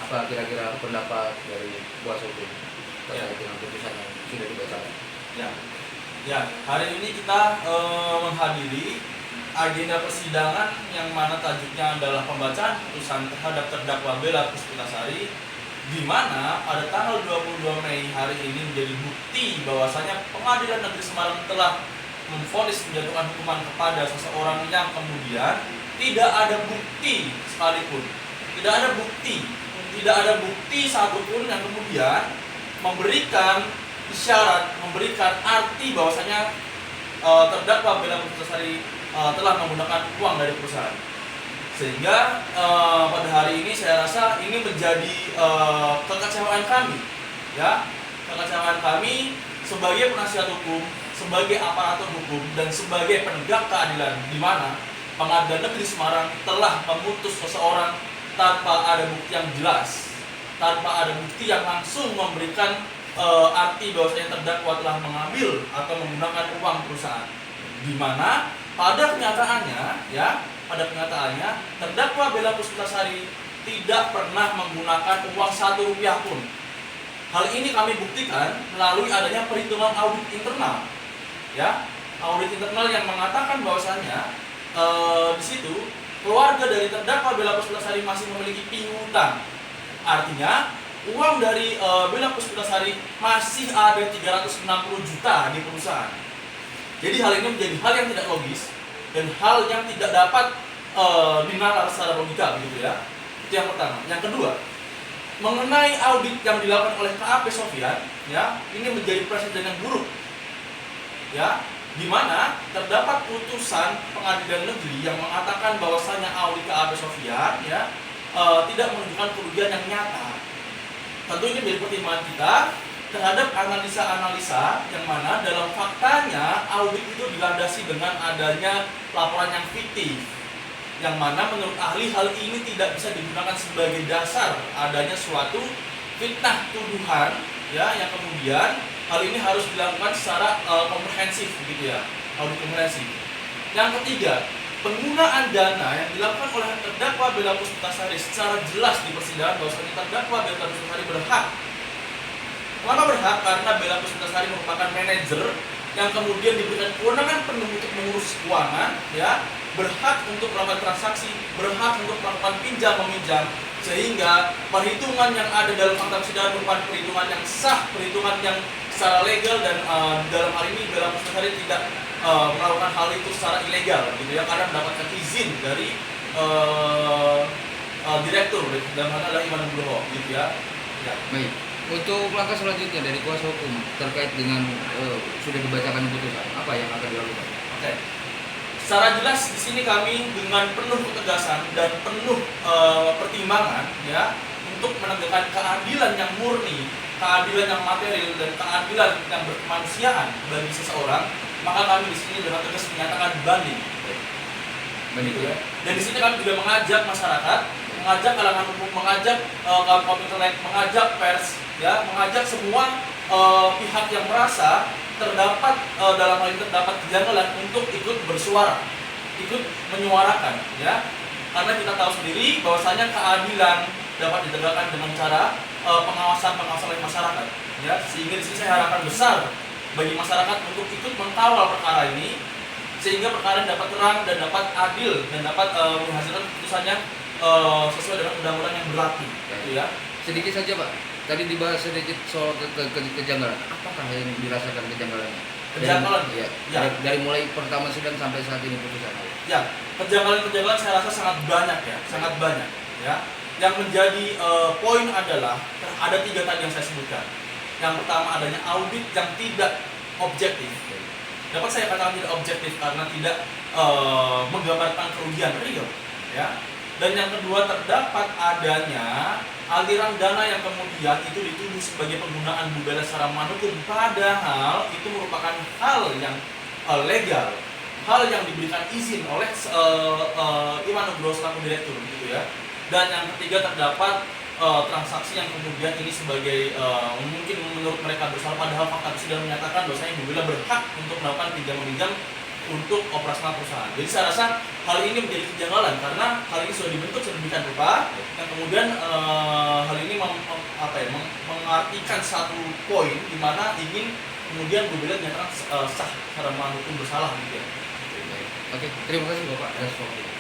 Apa kira-kira pendapat dari kuasa hukum terkait dengan putusan yang sudah dibacakan? Ya, hari ini kita menghadiri agenda persidangan yang mana tajuknya adalah pembacaan putusan terhadap terdakwa Bella Puspitasari, di mana pada tanggal 22 Mei hari ini menjadi bukti bahwasanya Pengadilan Negeri Semarang telah memvonis menjatuhkan hukuman kepada seseorang yang kemudian tidak ada bukti sekalipun, tidak ada bukti satupun yang kemudian memberikan isyarat, memberikan arti bahwasanya terdakwa Bella Puspitasari telah menggunakan uang dari perusahaan. Sehingga pada hari ini saya rasa ini menjadi kekecewaan kami, ya, kekecewaan kami sebagai penasihat hukum, sebagai aparatur hukum, dan sebagai penegak keadilan, di mana Pengadilan Negeri Semarang telah memutus seseorang tanpa ada bukti yang jelas, tanpa ada bukti yang langsung memberikan arti bahwasanya terdakwa telah mengambil atau menggunakan uang perusahaan, di mana pada kenyataannya, ya, terdakwa Bella Puspitasari tidak pernah menggunakan uang Rp1 pun. Hal ini kami buktikan melalui adanya perhitungan audit internal, ya, audit internal yang mengatakan bahwasanya di situ keluarga dari terdakwa Bella Puspitasari masih memiliki piutang. Artinya uang dari Bella Puspitasari masih ada 360 juta di perusahaan. Jadi hal ini menjadi hal yang tidak logis dan hal yang tidak dapat dinalar secara logika, begitu ya. Itu yang pertama. Yang kedua, mengenai audit yang dilakukan oleh KAP Sofyan, ya, ini menjadi presiden yang buruk, ya, di mana terdapat putusan pengadilan negeri yang mengatakan bahwasanya audit KAP Sofyan, ya, tidak menunjukkan kerugian yang nyata. Tentu ini menjadi pertimbangan kita terhadap analisa-analisa yang mana dalam faktanya audit itu dilandasi dengan adanya laporan yang fiktif, yang mana menurut ahli hal ini tidak bisa digunakan sebagai dasar adanya suatu fitnah tuduhan, ya, yang kemudian hal ini harus dilakukan secara komprehensif, begitu ya, audit komprehensif. Yang ketiga, penggunaan dana yang dilakukan oleh terdakwa Bella Puspitasari secara jelas di persidangan bahwasanya terdakwa Bella Puspitasari berhak. Kenapa berhak? Karena Bella Puspitasari merupakan manajer yang kemudian diberikan kewenangan penuh untuk mengurus keuangan, ya, berhak untuk melakukan transaksi, berhak untuk melakukan pinjam meminjam, sehingga perhitungan yang ada dalam fakta persidangan merupakan perhitungan yang sah, perhitungan yang secara legal, dan dalam hal ini Bella Puspitasari tidak melakukan hal itu secara ilegal, gitu ya, karena mendapatkan izin dari direktur, dalam hal adalah Iwan Nugroho, gitu ya. Baik. Untuk langkah selanjutnya dari kuasa hukum terkait dengan sudah dibacakan putusan, apa yang akan dilakukan? Oke. Secara jelas di sini kami dengan penuh ketegasan dan penuh pertimbangan, ya, untuk menegakkan keadilan yang murni, keadilan yang material, dan keadilan yang berkemanusiaan bagi seseorang, maka kami di sini dengan tegas menyatakan banding. Begitu ya. Dan di sini kami juga mengajak masyarakat, mengajak kalangan umum, mengajak kaum internet, mengajak pers, ya, mengajak semua pihak yang merasa terdapat dalam hal ini terdapat kejanggalan untuk ikut bersuara, ikut menyuarakan, ya, karena kita tahu sendiri bahwasanya keadilan dapat ditegakkan dengan cara pengawasan oleh masyarakat, ya, sehingga di sini saya harapan besar bagi masyarakat untuk ikut mengkawal perkara ini sehingga perkara dapat terang dan dapat adil dan dapat menghasilkan keputusannya sesuai dengan undang-undang yang berlaku, gitu ya. Sedikit saja Pak, tadi dibahas sedikit soal kejanggalan. Apakah yang dirasakan kejanggalannya? Kejanggalan, ya. Dari mulai pertama sidang sampai saat ini putusan. Ya, kejanggalan saya rasa sangat banyak, ya, sangat banyak, ya. Yang menjadi poin adalah ada 3 tadi yang saya sebutkan. Yang pertama adanya audit yang tidak objektif. Dapat saya katakan tidak objektif karena tidak menggambarkan kerugian real, ya. Dan yang kedua terdapat adanya aliran dana yang kemudian itu dituduh sebagai penggunaan Bu Bella secara mendukung, padahal itu merupakan hal yang legal, hal yang diberikan izin oleh Iwan Nugroho selaku direktur, gitu ya. Dan yang ketiga terdapat transaksi yang kemudian ini sebagai mungkin menurut mereka bersalah, padahal fakta persidangan menyatakan bahwasanya Bu Bella berhak untuk melakukan pinjam-meminjam untuk operasional perusahaan. Jadi saya rasa hal ini menjadi kejanggalan karena hal ini sudah dibentuk sedemikian rupa, dan kemudian hal ini mengartikan satu poin di mana ingin kemudian Gumilar dinyatakan sah secara melawan hukum bersalah gitu ya. Oke, terima kasih Bapak atas waktunya.